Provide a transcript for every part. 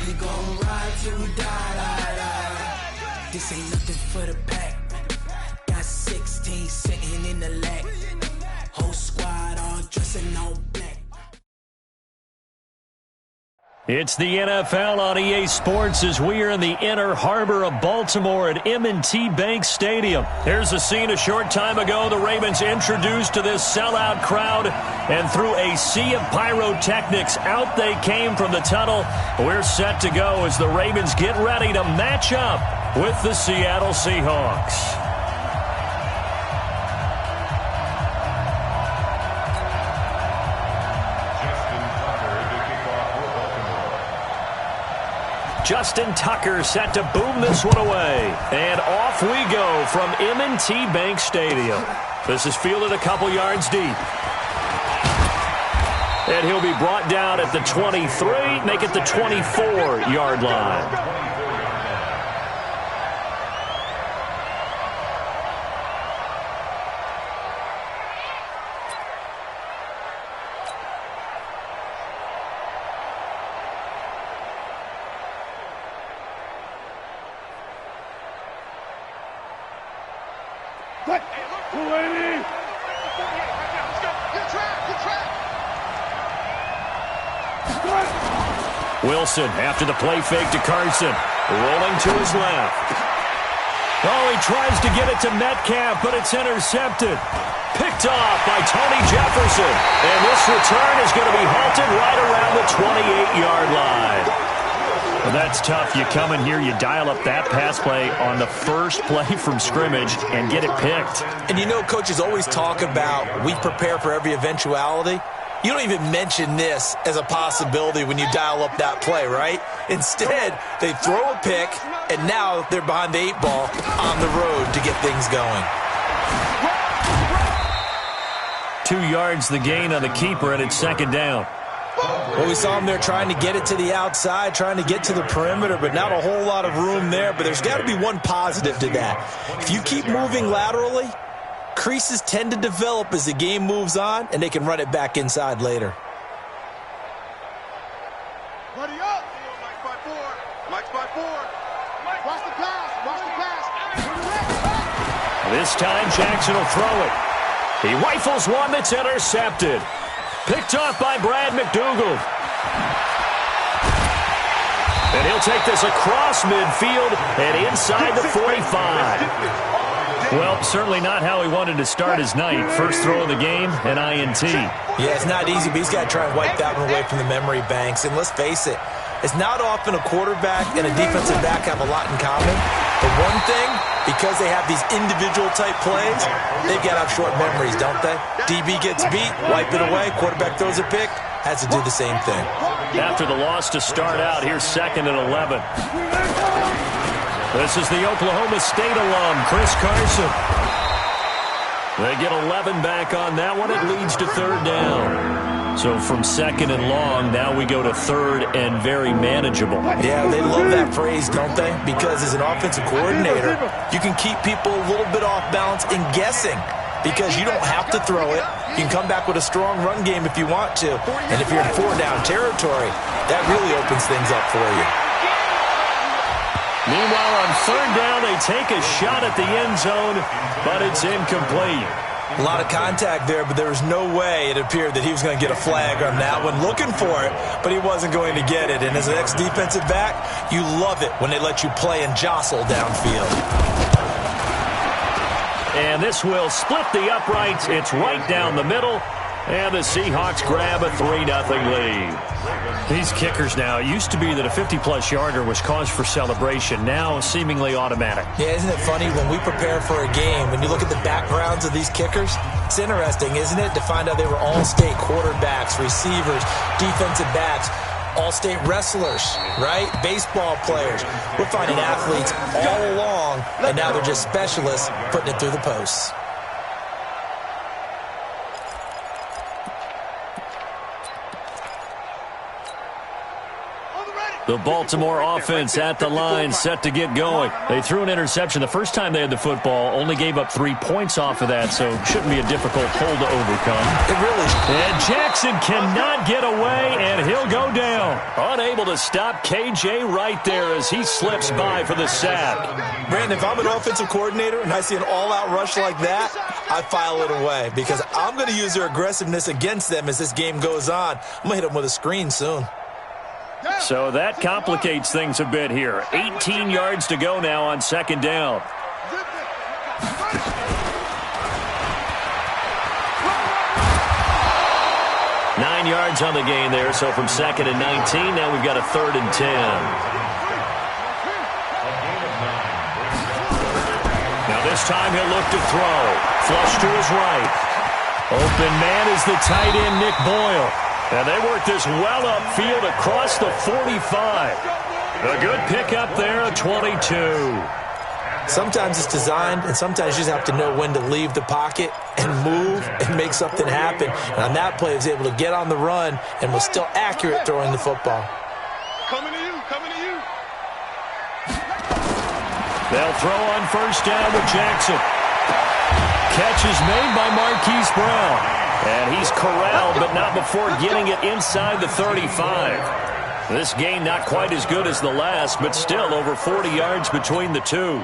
We gon' ride till we die. This ain't nothing for the pack. Got 16 sitting in the lag. Whole squad all dressing all black. It's the NFL on EA Sports as we are in the inner harbor of Baltimore at M&T Bank Stadium. Here's a scene a short time ago. The Ravens introduced to this sellout crowd, and through a sea of pyrotechnics, out they came from the tunnel. We're set to go as the Ravens get ready to match up with the Seattle Seahawks. Justin Tucker set to boom this one away. And off we go from M&T Bank Stadium. This is fielded a couple yards deep. And he'll be brought down at the 23, make it the 24-yard line. Wilson after the play fake to Carson. Rolling to his left. Oh, he tries to get it to Metcalf, but it's intercepted. Picked off by Tony Jefferson. And this return is going to be halted right around the 28-yard line. Well, that's tough. You come in here, you dial up that pass play on the first play from scrimmage and get it picked. And you know, coaches always talk about we prepare for every eventuality. You don't even mention this as a possibility when you dial up that play, right? Instead, they throw a pick, and now they're behind the 8 ball on the road to get things going. 2 yards the gain on the keeper, and it's second down. Well, we saw him there trying to get it to the outside, trying to get to the perimeter, but not a whole lot of room there. But there's got to be one positive to that. If you keep moving laterally, creases tend to develop as the game moves on, and they can run it back inside later. Buddy up. Mike's by 4. Mike's by 4. Watch the pass. Watch the pass. This time Jackson will throw it. He rifles one that's intercepted. Picked off by Brad McDougald. And he'll take this across midfield and inside the 45. Well, certainly not how he wanted to start his night. First throw of the game, an INT. Yeah, it's not easy, but he's got to try and wipe that one away from the memory banks. And let's face it, it's not often a quarterback and a defensive back have a lot in common. But one thing, because they have these individual type plays, they've got to have short memories, don't they? DB gets beat, wipe it away, quarterback throws a pick, has to do the same thing. After the loss to start out, here's 2nd and 11. This is the Oklahoma State alum, Chris Carson. They get 11 back on that one. It leads to 3rd down. So from 2nd and long, now we go to 3rd and very manageable. Yeah, they love that phrase, don't they? Because as an offensive coordinator, you can keep people a little bit off balance and guessing because you don't have to throw it. You can come back with a strong run game if you want to. And if you're in 4-down territory, that really opens things up for you. Meanwhile, on 3rd down, they take a shot at the end zone, but it's incomplete. A lot of contact there, but there was no way it appeared that he was going to get a flag on that one. Looking for it, but he wasn't going to get it. And as an ex-defensive back, you love it when they let you play and jostle downfield. And this will split the uprights. It's right down the middle. And the Seahawks grab a 3-0 lead. These kickers now, it used to be that a 50-plus yarder was cause for celebration. Now seemingly automatic. Yeah, isn't it funny when we prepare for a game, when you look at the backgrounds of these kickers, it's interesting, isn't it, to find out they were all-state quarterbacks, receivers, defensive backs, all-state wrestlers, right? Baseball players. We're finding athletes all along, and now they're just specialists putting it through the posts. The Baltimore offense at the line, set to get going. They threw an interception the first time they had the football, only gave up 3 points off of that, so shouldn't be a difficult hole to overcome. It really should. And Jackson cannot get away, and he'll go down. Unable to stop KJ right there as he slips by for the sack. Brandon, if I'm an offensive coordinator and I see an all-out rush like that, I file it away because I'm going to use their aggressiveness against them as this game goes on. I'm going to hit them with a screen soon. So that complicates things a bit here. 18 yards to go now on second down. 9 yards on the gain there, so from 2nd and 19, now we've got a 3rd and 10. Now this time he'll look to throw. Flush to his right. Open man is the tight end, Nick Boyle. And they work this well upfield across the 45. A good pickup there, a 22. Sometimes it's designed, and sometimes you just have to know when to leave the pocket and move and make something happen. And on that play, he was able to get on the run and was still accurate throwing the football. Coming to you, coming to you. They'll throw on first down with Jackson. Catch is made by Marquise Brown. And he's corralled, but not before getting it inside the 35. This gain not quite as good as the last, but still over 40 yards between the two.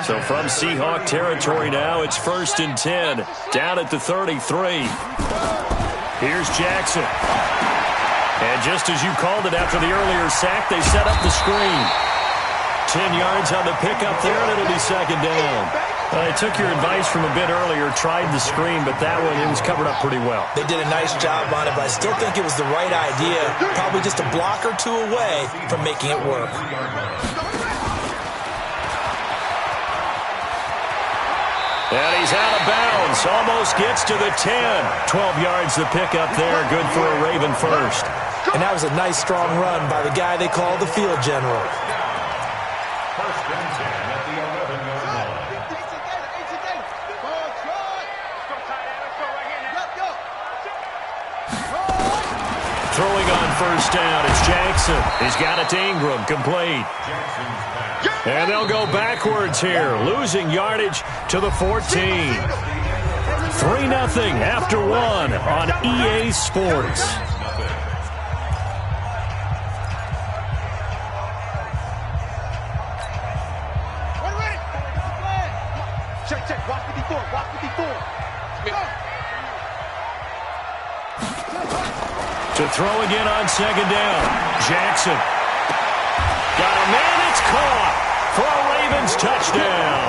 So from Seahawk territory now, it's 1st and 10, down at the 33. Here's Jackson. And just as you called it after the earlier sack, they set up the screen. 10 yards on the pickup there, and it'll be 2nd down. I took your advice from a bit earlier, tried the screen, but that one, it was covered up pretty well. They did a nice job on it, but I still think it was the right idea. Probably just a block or two away from making it work. And he's out of bounds, almost gets to the 10. 12 yards the pickup there, good for a Raven first. And that was a nice, strong run by the guy they call the field general. Throwing on first down, it's Jackson. He's got it to Ingram, complete. And they'll go backwards here, losing yardage to the 14. 3-0 after 1 on EA Sports. Check, watch 54, watch 54. To throw again on second down. Jackson. Got a man, it's caught for a Ravens touchdown.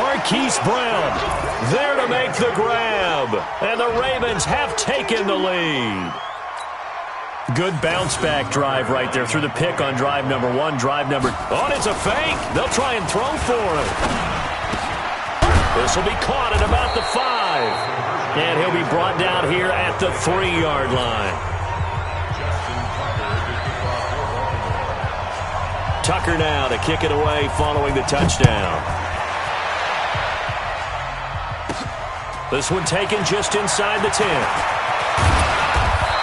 Marquise Brown there to make the grab. And the Ravens have taken the lead. Good bounce back drive right there through the pick on drive number 1. Drive number... Oh, it's a fake. They'll try and throw for it. This will be caught at about the 5. And he'll be brought down here at the 3-yard line. Tucker now to kick it away following the touchdown. This one taken just inside the 10.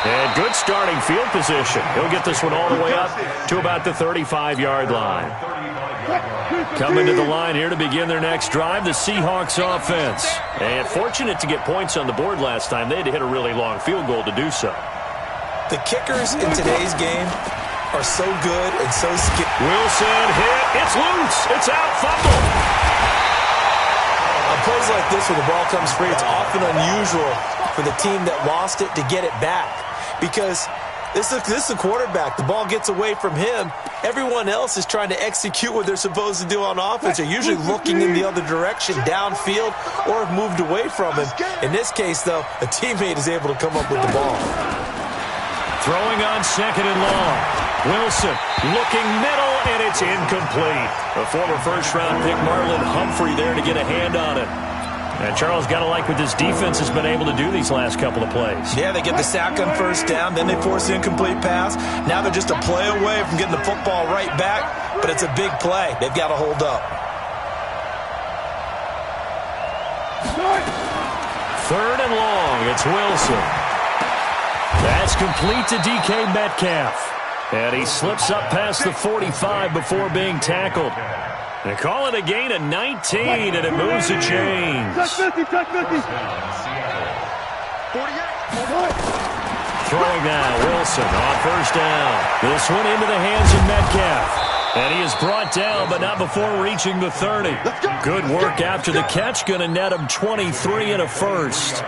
And good starting field position. He'll get this one all the way up to about the 35-yard line. Coming to the line here to begin their next drive, the Seahawks offense. And fortunate to get points on the board last time. They had to hit a really long field goal to do so. The kickers in today's game are so good and so skilled. Wilson hit. It's loose. It's out. Fumble. On plays like this where the ball comes free, it's often unusual for the team that lost it to get it back. Because this is the quarterback. The ball gets away from him. Everyone else is trying to execute what they're supposed to do on offense. They're usually looking in the other direction, downfield, or have moved away from him. In this case, though, a teammate is able to come up with the ball. Throwing on second and long. Wilson looking middle, and it's incomplete. A former first-round pick, Marlon Humphrey, there to get a hand on it. And Charles, got to like what this defense has been able to do these last couple of plays. Yeah, they get the sack on first down, then they force the incomplete pass. Now they're just a play away from getting the football right back, but it's a big play. They've got to hold up. 3rd and long, it's Wilson. That's complete to DK Metcalf. And he slips up past the 45 before being tackled. They call it a gain of 19, and it moves the chains. Throwing now, Wilson on first down. This one into the hands of Metcalf. And he is brought down, but not before reaching the 30. Good work after the catch. Going to net him 23 and a first.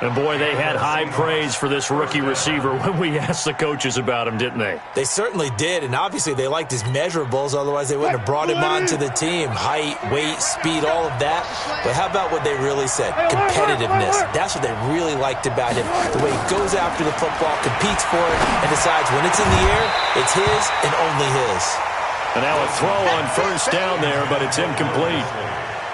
And, boy, they had high praise for this rookie receiver when we asked the coaches about him, didn't they? They certainly did, and obviously they liked his measurables. Otherwise, they wouldn't have brought him onto the team. Height, weight, speed, all of that. But how about what they really said? Competitiveness. That's what they really liked about him. The way he goes after the football, competes for it, and decides when it's in the air, it's his and only his. And now a throw on first down there, but it's incomplete.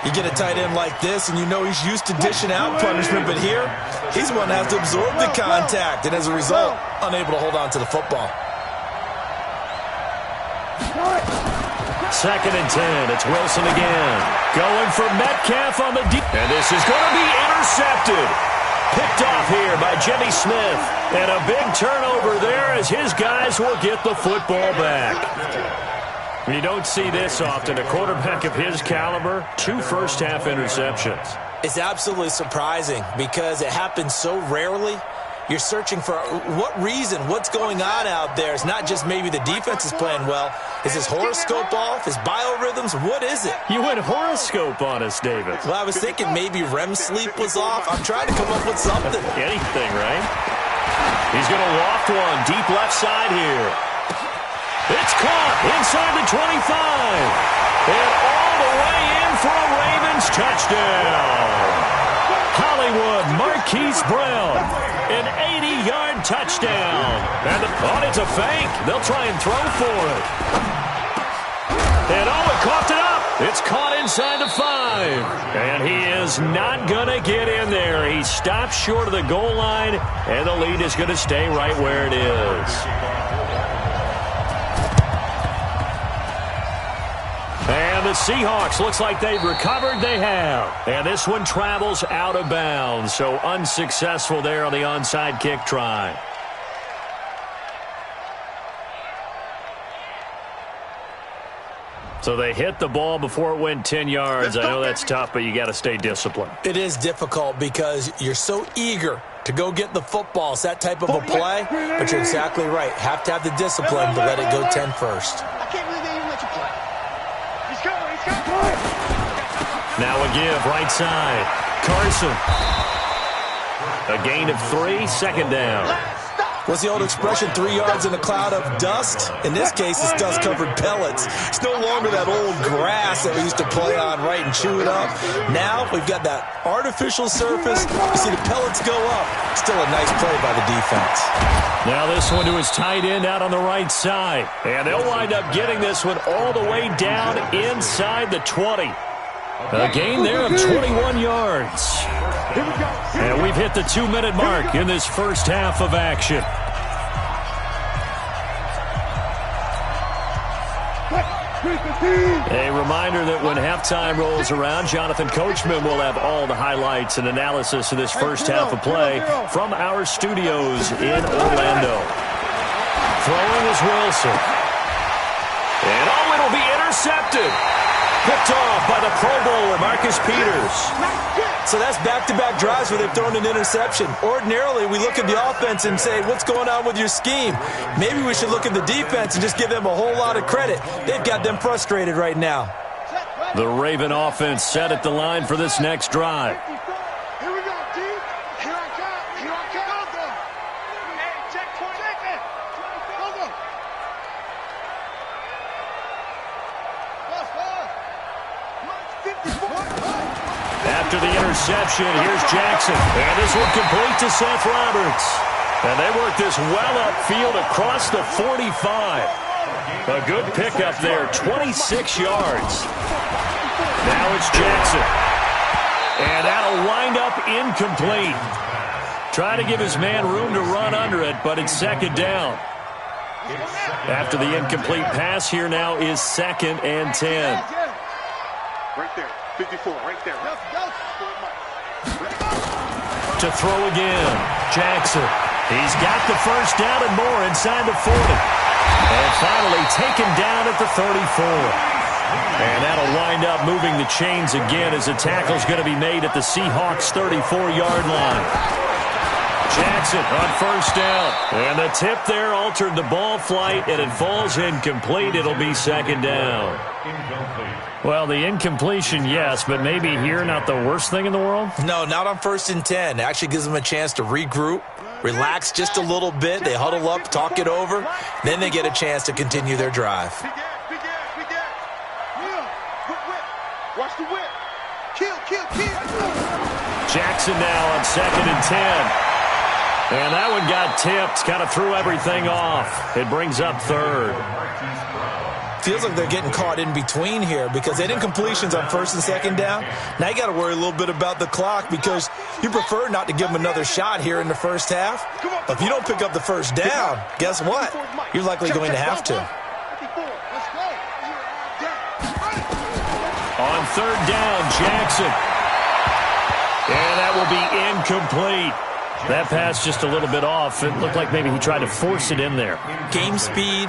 You get a tight end like this, and you know he's used to dishing out punishment, but here, he's the one that has to absorb the contact, and as a result, unable to hold on to the football. 2nd and 10. It's Wilson again. Going for Metcalf on the deep. And this is going to be intercepted. Picked off here by Jimmy Smith. And a big turnover there as his guys will get the football back. You don't see this often. A quarterback of his caliber, 2 first-half interceptions. It's absolutely surprising because it happens so rarely. You're searching for what reason, what's going on out there. It's not just maybe the defense is playing well. Is his horoscope off? His biorhythms? What is it? You went horoscope on us, David. Well, I was thinking maybe REM sleep was off. I'm trying to come up with something. Anything, right? He's going to loft one deep left side here. It's caught inside the 25. And all the way in for a Ravens touchdown. Hollywood Marquise Brown. An 80-yard touchdown. And it's a fake. They'll try and throw for it. And it coughed it up. It's caught inside the 5. And he is not going to get in there. He stops short of the goal line. And the lead is going to stay right where it is. And the Seahawks, looks like they've recovered. They have. And this one travels out of bounds. So unsuccessful there on the onside kick try. So they hit the ball before it went 10 yards. I know that's tough, but you got to stay disciplined. It is difficult because you're so eager to go get the football. It's that type of a play, but you're exactly right. Have to have the discipline to let it go 10 first. I can't believe they even let you play. Now a give, right side. Carson. A gain of 3, 2nd down. What's the old expression, 3 yards in a cloud of dust? In this case, it's dust-covered pellets. It's no longer that old grass that we used to play on, right, and chew it up. Now we've got that artificial surface. You see the pellets go up. Still a nice play by the defense. Now this one to his tight end out on the right side. And they'll wind up getting this one all the way down inside the 20. A gain there of 21 yards. And we've hit the 2-minute mark in this first half of action. A reminder that when halftime rolls around, Jonathan Coachman will have all the highlights and analysis of this first half of play from our studios in Orlando. Throwing is Wilson. And it'll be intercepted. Picked off by the Pro Bowler, Marcus Peters. So that's back-to-back drives where they've thrown an interception. Ordinarily, we look at the offense and say, what's going on with your scheme? Maybe we should look at the defense and just give them a whole lot of credit. They've got them frustrated right now. The Raven offense set at the line for this next drive. Here we go, D. Here I come. Here I come. Hey, check it. Go. After the interception, here's Jackson. And this one complete to Seth Roberts. And they work this well upfield across the 45. A good pickup there, 26 yards. Now it's Jackson. And that'll wind up incomplete. Trying to give his man room to run under it, but it's 2nd down. After the incomplete pass, here now is 2nd and 10. Right there, 54, right there. To throw again, Jackson. He's got the first down and more inside the 40. And finally taken down at the 34. And that'll wind up moving the chains again as the tackle's going to be made at the Seahawks' 34-yard line. Jackson on first down. And the tip there altered the ball flight, and it falls incomplete. It'll be second down. Well, the incompletion, yes, but maybe here not the worst thing in the world? No, not on 1st and 10. It actually gives them a chance to regroup, relax just a little bit. They huddle up, talk it over. Then they get a chance to continue their drive. Watch the whip. Kill. Jackson now on 2nd and 10. And that one got tipped, kind of threw everything off. It brings up 3rd. Feels like they're getting caught in between here because they didn't completions on 1st and 2nd down. Now you got to worry a little bit about the clock because you prefer not to give them another shot here in the first half. But if you don't pick up the first down, guess what? You're likely going to have to. On 3rd down, Jackson. And that will be incomplete. That pass just a little bit off. It looked like maybe he tried to force it in there. Game speed,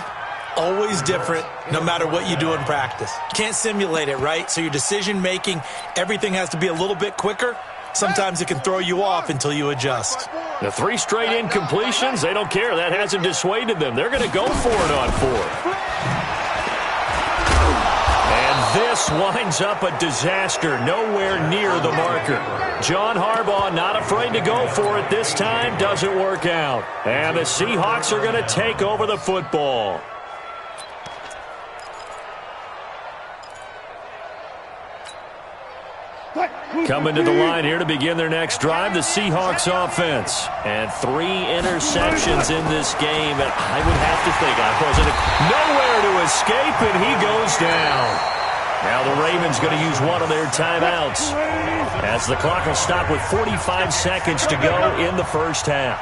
always different, no matter what you do in practice. You can't simulate it, right? So your decision-making, everything has to be a little bit quicker. Sometimes it can throw you off until you adjust. The 3 straight incompletions, they don't care. That hasn't dissuaded them. They're going to go for it on 4th. This winds up a disaster, nowhere near the marker. John Harbaugh not afraid to go for it this time, doesn't work out. And the Seahawks are going to take over the football. Coming to the line here to begin their next drive, the Seahawks offense. And 3 interceptions in this game, and I would have to think I wasn't nowhere to escape, and he goes down. Now the Ravens going to use one of their timeouts as the clock will stop with 45 seconds to go in the first half.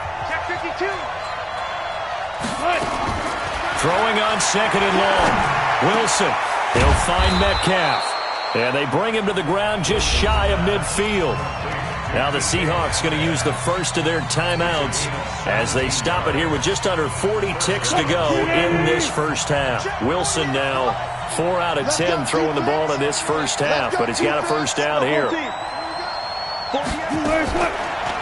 Throwing on 2nd and long. Wilson, he'll find Metcalf. And they bring him to the ground just shy of midfield. Now the Seahawks going to use the first of their timeouts as they stop it here with just under 40 ticks to go in this first half. Wilson now 4 out of 10 throwing the ball in this first half, but he's got a first down here.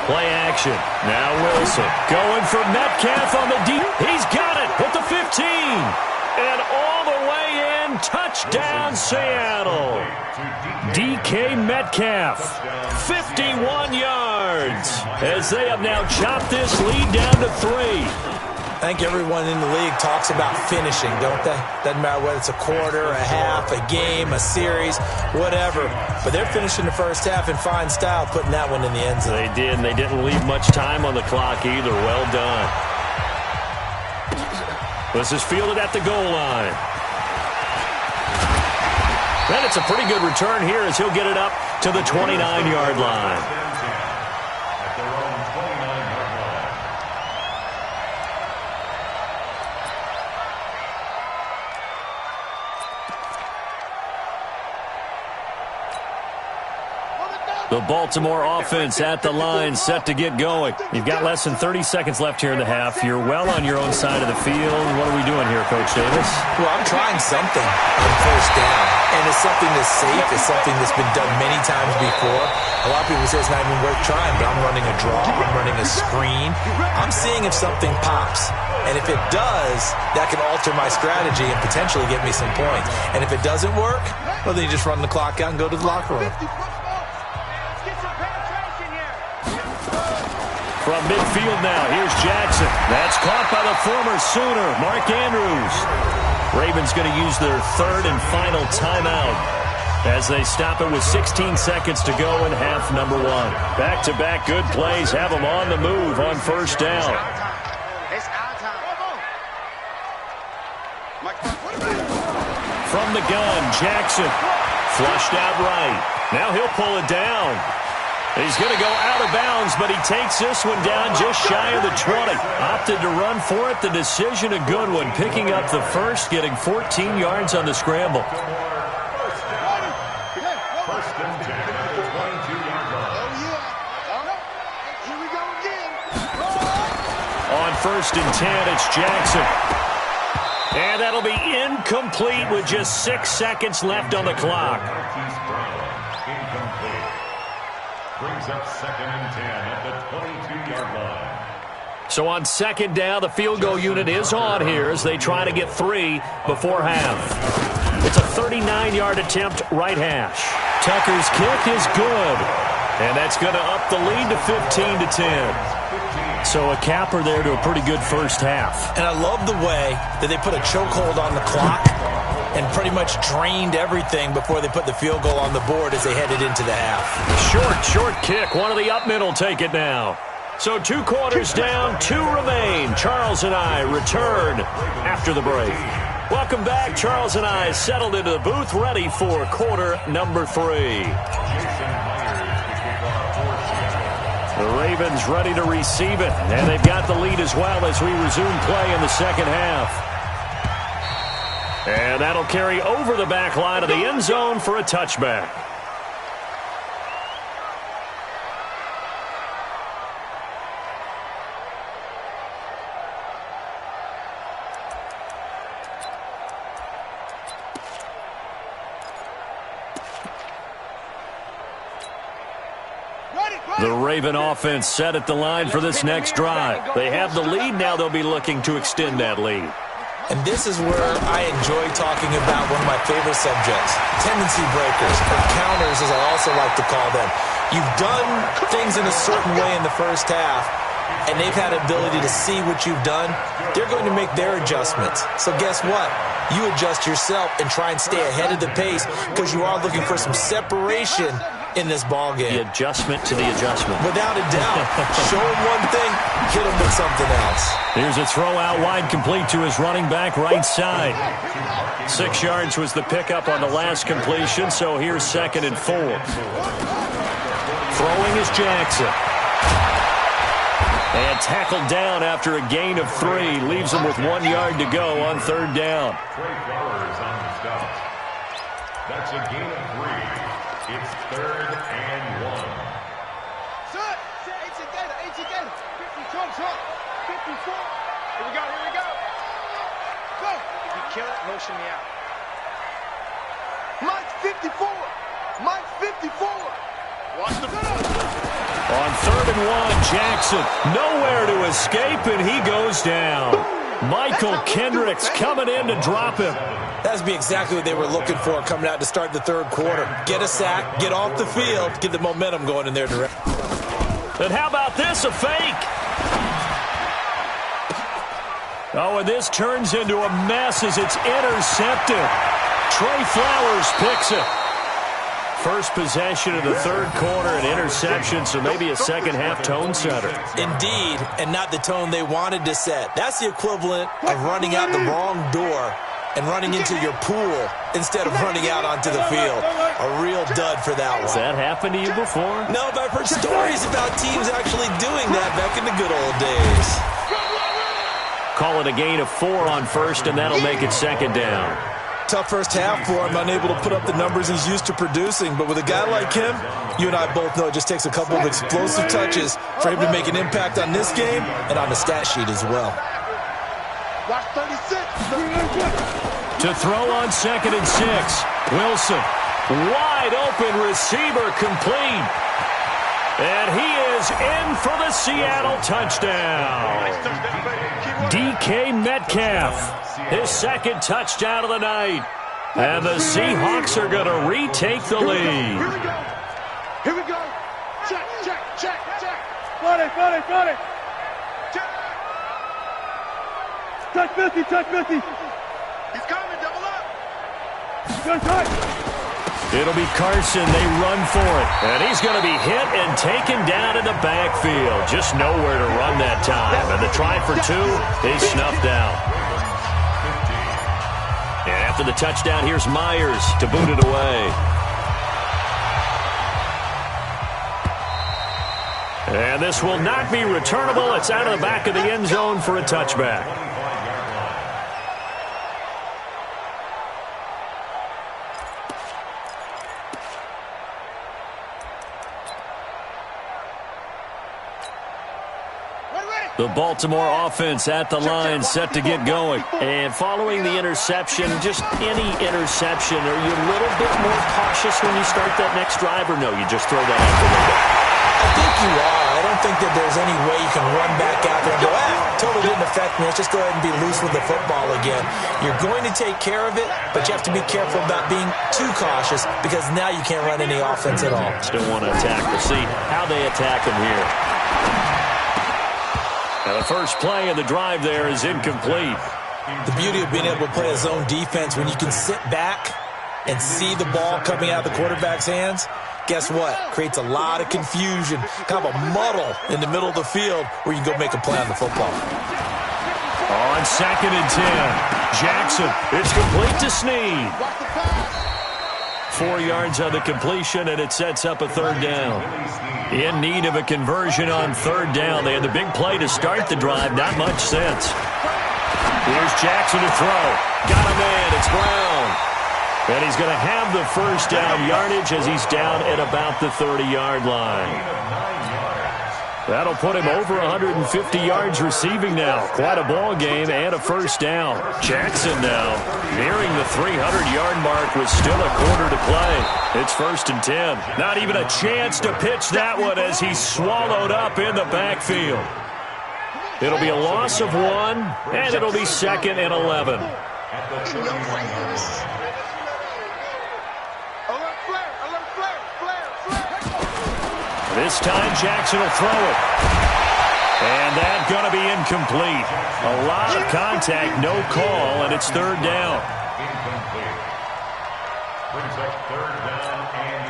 Play action. Now Wilson going for Metcalf on the deep. He's got it at the 15. And all the way in. Touchdown, Seattle. DK Metcalf, 51 yards, as they have now chopped this lead down to 3. I think everyone in the league talks about finishing, don't they? Doesn't matter whether it's a quarter, a half, a game, a series, whatever. But they're finishing the first half in fine style, putting that one in the end zone. They did, and they didn't leave much time on the clock either. Well done. This is fielded at the goal line. And it's a pretty good return here as he'll get it up to the 29-yard line. The Baltimore offense at the line, set to get going. You've got less than 30 seconds left here in the half. You're well on your own side of the field. What are we doing here, Coach Davis? Well, I'm trying something on first down. And it's something that's safe. It's something that's been done many times before. A lot of people say it's not even worth trying, but I'm running a draw. I'm running a screen. I'm seeing if something pops. And if it does, that can alter my strategy and potentially get me some points. And if it doesn't work, well, then you just run the clock out and go to the locker room. From midfield now, here's Jackson. That's caught by the former Sooner, Mark Andrews. Ravens going to use their third and final timeout as they stop it with 16 seconds to go in half number 1. Back-to-back good plays have them on the move on first down. From the gun, Jackson. Flushed out right. Now he'll pull it down. He's going to go out of bounds, but he takes this one down just shy of the 20. Opted to run for it. The decision a good one. Picking up the first, getting 14 yards on the scramble. On 1st and 10, it's Jackson. And that'll be incomplete with just 6 seconds left on the clock. Incomplete. Brings up 2nd and 10 at the 22-yard line. So on 2nd down, the field goal unit is on here as they try to get 3 before half. It's a 39-yard attempt right hash. Tucker's kick is good. And that's going to up the lead to 15-10. So a capper there to a pretty good first half. And I love the way that they put a chokehold on the clock and pretty much drained everything before they put the field goal on the board as they headed into the half. Short kick. One of the up men will take it now. So 2 quarters down, 2 remain. Charles and I return after the break. Welcome back. Charles and I settled into the booth ready for quarter number 3. The Ravens ready to receive it, and they've got the lead as well as we resume play in the second half. And that'll carry over the back line of the end zone for a touchback. The Raven offense set at the line for this next drive. They have the lead. Now they'll be looking to extend that lead. And this is where I enjoy talking about one of my favorite subjects, tendency breakers, or counters as I also like to call them. You've done things in a certain way in the first half, and they've had ability to see what you've done. They're going to make their adjustments. So guess what? You adjust yourself and try and stay ahead of the pace because you are looking for some separation in this ball game. The adjustment to the adjustment. Without a doubt. Show him one thing, hit him with something else. Here's a throw out wide complete to his running back right side. 6 yards was the pickup on the last completion, so here's 2nd and 4. Throwing is Jackson. And tackled down after a gain of 3. Leaves him with 1 yard to go on 3rd down. Trey Flowers on the stop. That's a gain of 3. It's 3rd and 1. Set. 18 gator. 50 jumps up. 54. Here we go. Go. If you kill it, motion me out. Mike's 54. Watch the On 3rd and 1, Jackson nowhere to escape, and he goes down. Michael Kendricks coming in to drop him. That would be exactly what they were looking for coming out to start the 3rd quarter. Get a sack, get off the field, get the momentum going in their direction. And how about this, a fake? Oh, and this turns into a mess as it's intercepted. Trey Flowers picks it. First possession of the 3rd quarter, an interception, so maybe a second-half tone setter. Indeed, and not the tone they wanted to set. That's the equivalent of running out the wrong door and running into your pool instead of running out onto the field. A real dud for that one. Has that happened to you before? No, but I've heard stories about teams actually doing that back in the good old days. Call it a gain of 4 on 1st, and that'll make it 2nd down. Tough first half for him, unable to put up the numbers he's used to producing. But with a guy like him, you and I both know it just takes a couple of explosive touches for him to make an impact on this game and on the stat sheet as well. Watch 36. To throw on 2nd and 6. Wilson, wide open receiver, complete. And he is in for the Seattle touchdown. DK Metcalf, his 2nd touchdown of the night. And the Seahawks are going to retake the lead. Here we go. Check. Run it. Check. Touch 50. He's coming, double up. Good touch. It'll be Carson. They run for it. And he's going to be hit and taken down in the backfield. Just nowhere to run that time. And the try for 2 is snuffed out. And after the touchdown, here's Myers to boot it away. And this will not be returnable. It's out of the back of the end zone for a touchback. The Baltimore offense at the line, set to get going. And following the interception, just any interception, are you a little bit more cautious when you start that next drive, or no, you just throw that out the window? I think you are. I don't think that there's any way you can run back out there and go, totally didn't affect me. Let's just go ahead and be loose with the football again. You're going to take care of it, but you have to be careful about being too cautious because now you can't run any offense at all. Still want to attack. We'll see how they attack them here. Now the first play of the drive there is incomplete. The beauty of being able to play a zone defense when you can sit back and see the ball coming out of the quarterback's hands, guess what? Creates a lot of confusion, kind of a muddle in the middle of the field where you can go make a play on the football. On 2nd and 10, Jackson. It's complete to Snead. 4 yards on the completion, and it sets up a 3rd down. In need of a conversion on 3rd down. They had the big play to start the drive. Not much sense. Here's Jackson to throw. Got a man. It's Brown. And he's going to have the first down yardage as he's down at about the 30-yard line. That'll put him over 150 yards receiving now. Quite a ball game and a first down. Jackson now nearing the 300-yard mark with still a quarter to play. It's 1st and 10. Not even a chance to pitch that one as he's swallowed up in the backfield. It'll be a loss of 1, and it'll be 2nd and 11. This time Jackson will throw it. And that's going to be incomplete. A lot of contact, no call, and it's 3rd down. Incomplete. Brings up 3rd down and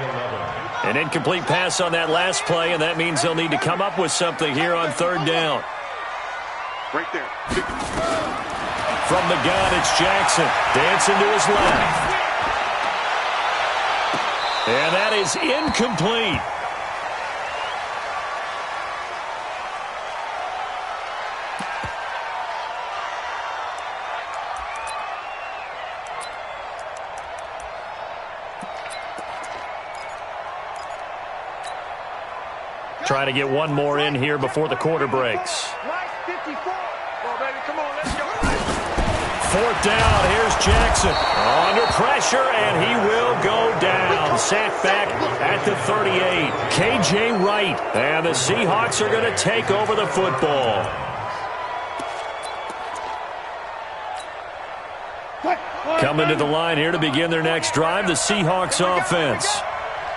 11. An incomplete pass on that last play, and that means they'll need to come up with something here on 3rd down. Right there. From the gun, it's Jackson. Dancing to his left. And that is incomplete. Trying to get one more in here before the quarter breaks. 54. Come on, baby. Come on. Let's go. 4th down. Here's Jackson. Under pressure, and he will go down. Sacked back at the 38. K.J. Wright. And the Seahawks are going to take over the football. Coming to the line here to begin their next drive, the Seahawks offense.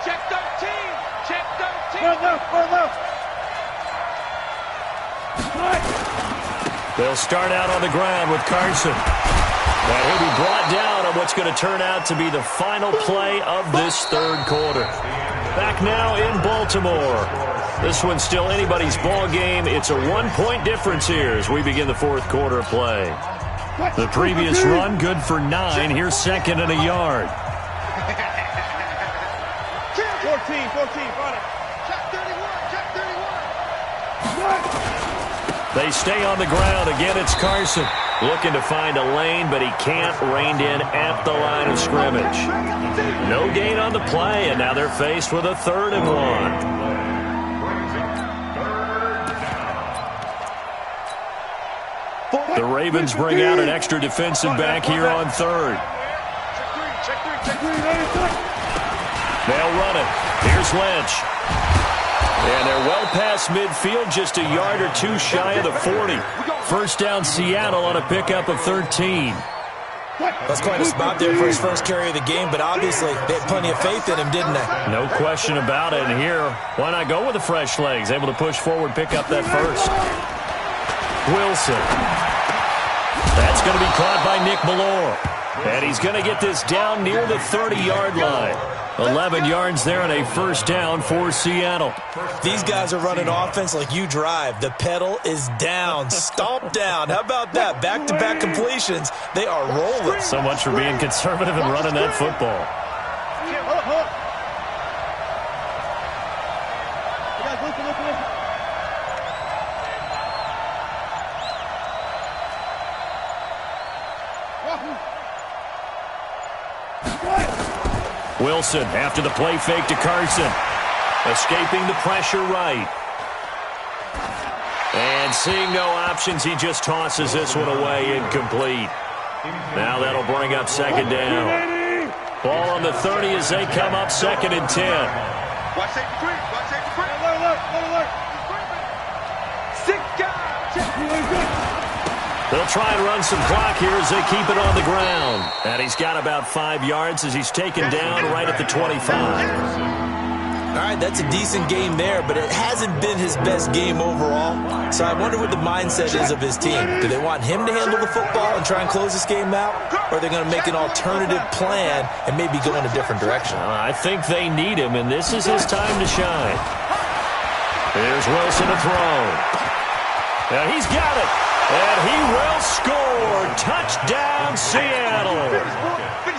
Check 13. Check 13. They'll start out on the ground with Carson. And he'll be brought down on what's going to turn out to be the final play of this 3rd quarter. Back now in Baltimore. This one's still anybody's ball game. It's a 1-point difference here as we begin the 4th quarter of play. The previous run good for 9. Here's 2nd and a yard. 14. Got it. Check 31. Check 31. They stay on the ground. Again, it's Carson. Looking to find a lane, but he can't. Reined in at the line of scrimmage. No gain on the play, and now they're faced with a 3rd and 1. The Ravens bring out an extra defensive back here on 3rd. Check 3. They'll run it. Here's Lynch. And they're well past midfield, just a yard or 2 shy of the 40. First down Seattle on a pickup of 13. That's quite a spot there for his first carry of the game, but obviously they had plenty of faith in him, didn't they? No question about it. And here, why not go with the fresh legs? Able to push forward, pick up that first. Wilson. That's going to be caught by Nick Ballore. And he's going to get this down near the 30-yard line. 11 yards there and a first down for Seattle. These guys are running offense like you drive. The pedal is down, stomp down. How about that? Back-to-back completions. They are rolling. So much for being conservative and running that football. Wilson after the play fake to Carson. Escaping the pressure right. And And seeing no options, he just tosses this one away incomplete. Now that'll bring up second down. Ball on the 30 as they come up 2nd and 10. Watch safety quick. Watch safety quick. Alert. 6 guys. They'll try and run some clock here as they keep it on the ground. And he's got about 5 yards as he's taken down right at the 25. All right, that's a decent game there, but it hasn't been his best game overall. So I wonder what the mindset is of his team. Do they want him to handle the football and try and close this game out? Or are they going to make an alternative plan and maybe go in a different direction? I think they need him, and this is his time to shine. Here's Wilson to throw. Now he's got it, and he will score. Touchdown, Seattle.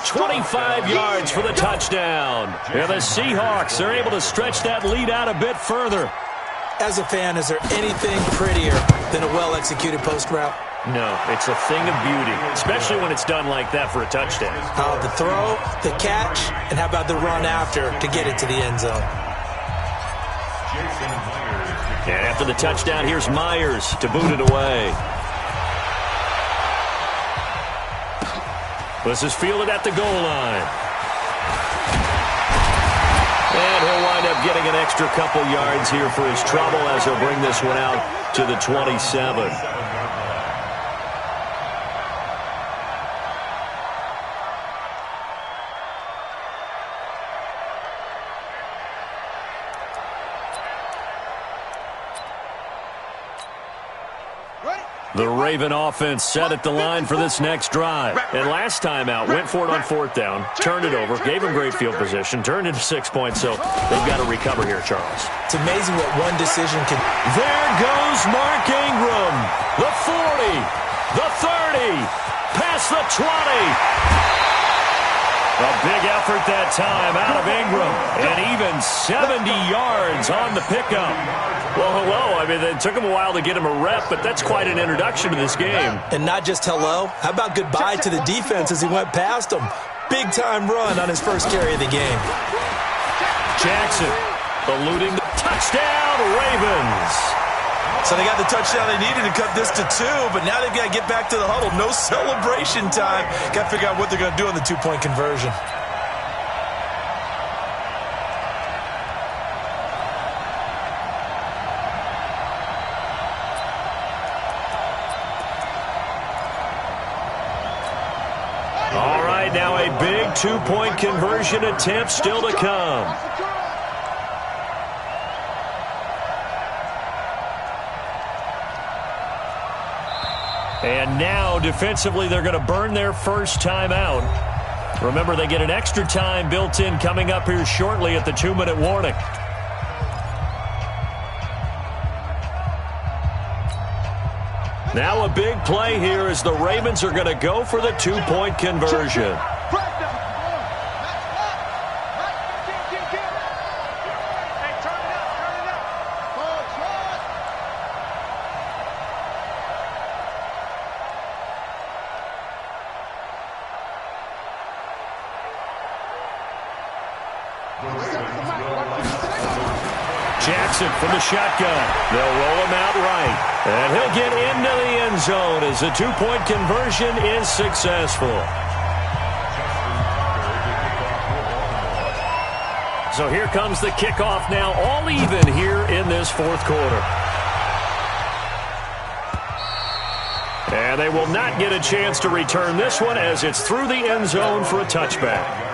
25 yards for the touchdown. And the Seahawks are able to stretch that lead out a bit further. As a fan, is there anything prettier than a well-executed post route? No, it's a thing of beauty, especially when it's done like that for a touchdown. The throw, the catch, and how about the run after to get it to the end zone? And after the touchdown, here's Myers to boot it away. This is fielded at the goal line. And he'll wind up getting an extra couple yards here for his trouble as he'll bring this one out to the 27. The Raven offense set at the line for this next drive. And last time out, went for it on 4th down, turned it over, gave him great field position, turned into 6 points, so they've got to recover here, Charles. It's amazing what one decision can... There goes Mark Ingram. The 40, the 30, past the 20. A big effort that time out of Ingram, and even 70 yards on the pickup. Well, hello. I mean, it took him a while to get him a rep, but that's quite an introduction to this game. And not just hello. How about goodbye to the defense as he went past him? Big-time run on his first carry of the game. Jackson eluding the touchdown, Ravens. So they got the touchdown they needed to cut this to 2, but now they've got to get back to the huddle. No celebration time. Got to figure out what they're going to do on the 2-point conversion. All right, now a big 2-point conversion attempt still to come. And now, defensively, they're going to burn their first timeout. Remember, they get an extra time built in coming up here shortly at the 2-minute warning. Now a big play here as the Ravens are going to go for the 2-point conversion. Jackson from the shotgun. They'll roll him out right. And he'll get into the end zone as the 2-point conversion is successful. So here comes the kickoff now, all even here in this 4th quarter. And they will not get a chance to return this one as it's through the end zone for a touchback.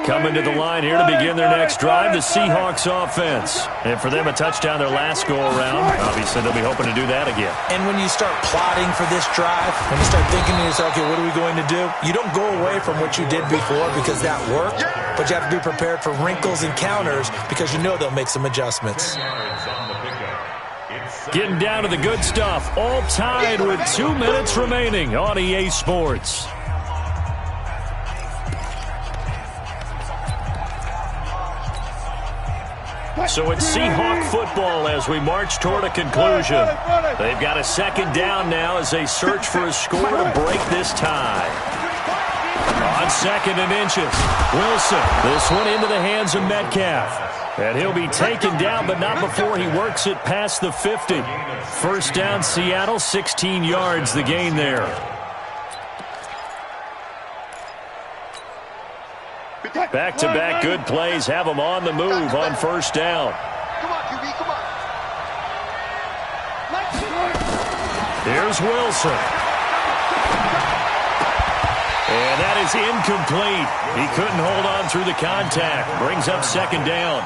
Coming to the line here to begin their next drive, the Seahawks offense. And for them, a touchdown their last go-around. Obviously, they'll be hoping to do that again. And when you start plotting for this drive, when you start thinking to yourself, okay, what are we going to do? You don't go away from what you did before because that worked, but you have to be prepared for wrinkles and counters because you know they'll make some adjustments. Getting down to the good stuff, all tied with 2 minutes remaining on EA Sports. So it's Seahawk football as we march toward a conclusion. They've got a second down now as they search for a score to break this tie. On 2nd and inches, Wilson. This one into the hands of Metcalf. And he'll be taken down, but not before he works it past the 50. First down, Seattle, 16 yards the gain there. Back-to-back good plays have them on the move on first down. Come on, QB, come on. Here's Wilson. And that is incomplete. He couldn't hold on through the contact. Brings up 2nd down.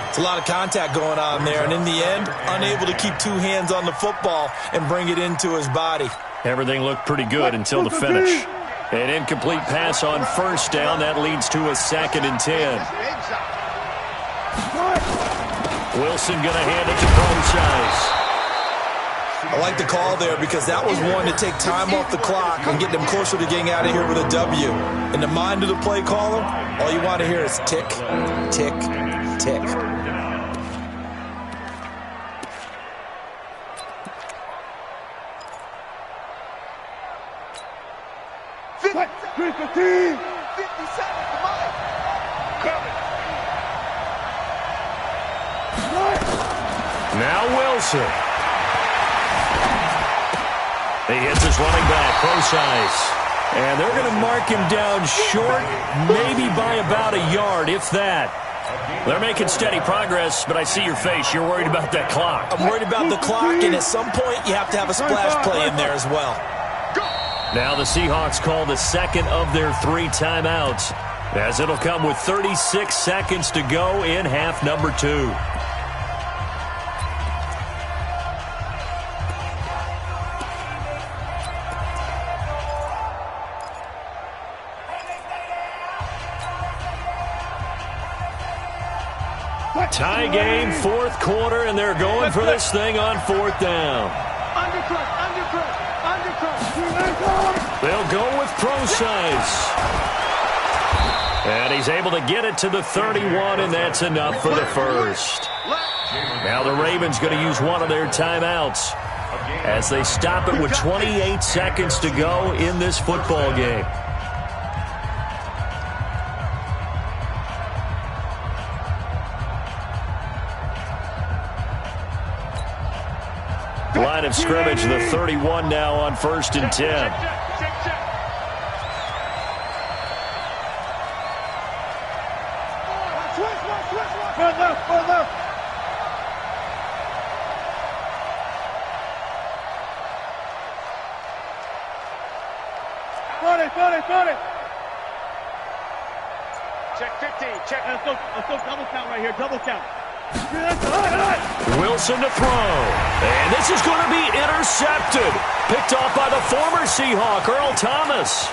It's a lot of contact going on there, and in the end, unable to keep 2 hands on the football and bring it into his body. Everything looked pretty good until the finish. An incomplete pass on first down. That leads to a 2nd and 10. Wilson going to hand it to Brosize. I like the call there because that was one to take time off the clock and get them closer to getting out of here with a W. In the mind of the play caller, all you want to hear is tick, tick, tick. Now Wilson. He hits his running back, Brosize. And they're going to mark him down short, maybe by about a yard, if that. They're making steady progress, but I see your face. You're worried about that clock. I'm worried about the clock, and at some point, you have to have a splash play in there as well. Now the Seahawks call the 2nd of their 3 timeouts, as it'll come with 36 seconds to go in half number 2. Tie game, 4th quarter, and they're going for this thing on 4th down. They'll go with Brosize. And he's able to get it to the 31, and that's enough for the first. Now the Ravens going to use one of their timeouts as they stop it with 28 seconds to go in this football game. Line of scrimmage, the 31 now on 1st and 10. Check 15, check. Let's go double count right here, double count. Wilson to throw. And this is going to be intercepted. Picked off by the former Seahawk, Earl Thomas.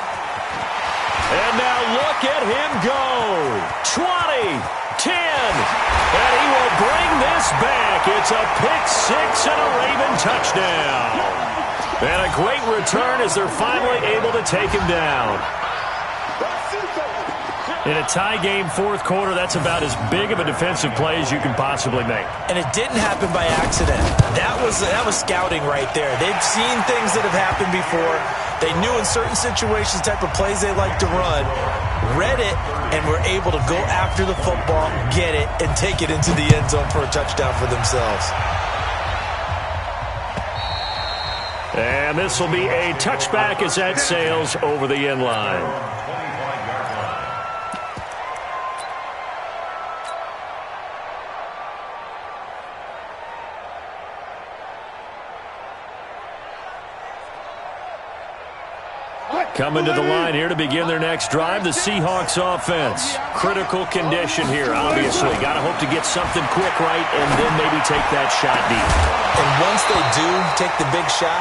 And now look at him go. 20, 10. And he will bring this back. It's a pick-6 and a Raven touchdown. And a great return as they're finally able to take him down. In a tie game, 4th quarter, that's about as big of a defensive play as you can possibly make. And it didn't happen by accident. That was scouting right there. They've seen things that have happened before. They knew in certain situations the type of plays they like to run, read it, and were able to go after the football, get it, and take it into the end zone for a touchdown for themselves. And this will be a touchback as that sails over the end line. Coming to the line here to begin their next drive, the Seahawks offense. Critical condition here, obviously. Got to hope to get something quick right and then maybe take that shot deep. And once they do take the big shot,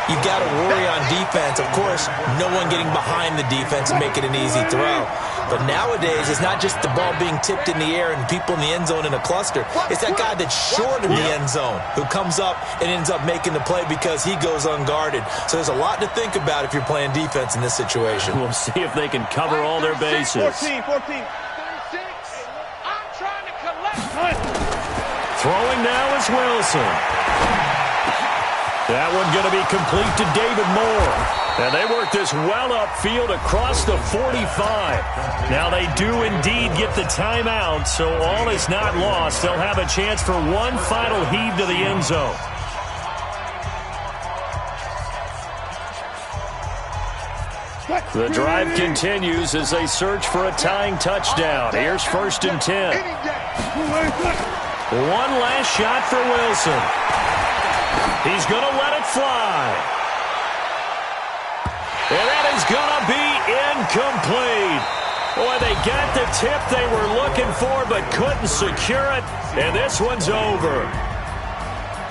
you've got to worry on defense. Of course, no one getting behind the defense and making an easy throw. But nowadays, it's not just the ball being tipped in the air and people in the end zone in a cluster. It's that guy that's short in the end zone who comes up and ends up making the play because he goes unguarded. So there's a lot to think about if you're playing defense in this situation. We'll see if they can cover all their bases. 14. 36. I'm trying to collect. Throwing now is Wilson. That one going to be complete to David Moore. And they work this well upfield across the 45. Now they do indeed get the timeout, so all is not lost. They'll have a chance for one final heave to the end zone. The drive continues as they search for a tying touchdown. Here's 1st and 10. One last shot for Wilson. He's going to let it fly. And that is going to be incomplete. Boy, they got the tip they were looking for but couldn't secure it. And this one's over.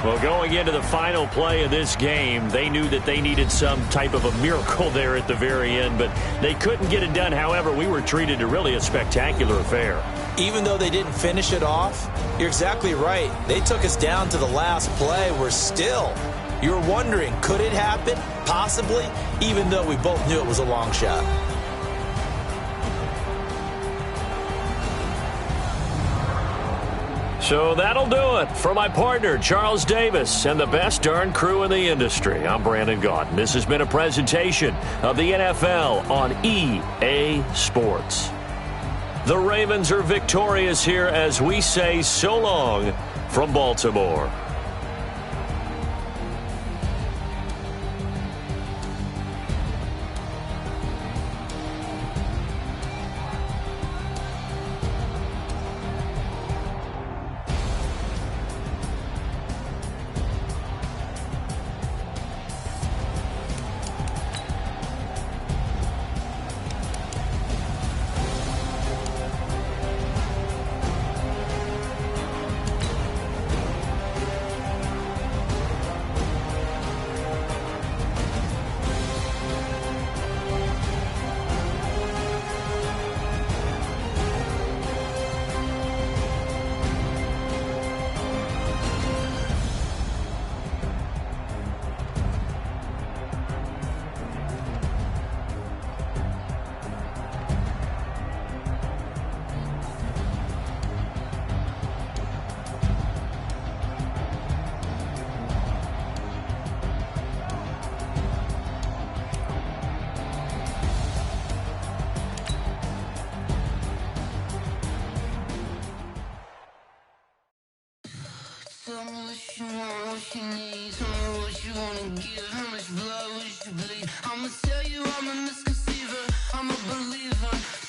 Well, going into the final play of this game, they knew that they needed some type of a miracle there at the very end, but they couldn't get it done. However, we were treated to really a spectacular affair. Even though they didn't finish it off, you're exactly right. They took us down to the last play. We're still, you're wondering, could it happen? Possibly, even though we both knew it was a long shot. So that'll do it for my partner, Charles Davis, and the best darn crew in the industry. I'm Brandon Gaudin. This has been a presentation of the NFL on EA Sports. The Ravens are victorious here as we say so long from Baltimore. Tell me what you want, what you need. Tell me what you wanna give. How much blood would you bleed? I'ma tell you I'm a misconceiver. I'm a believer.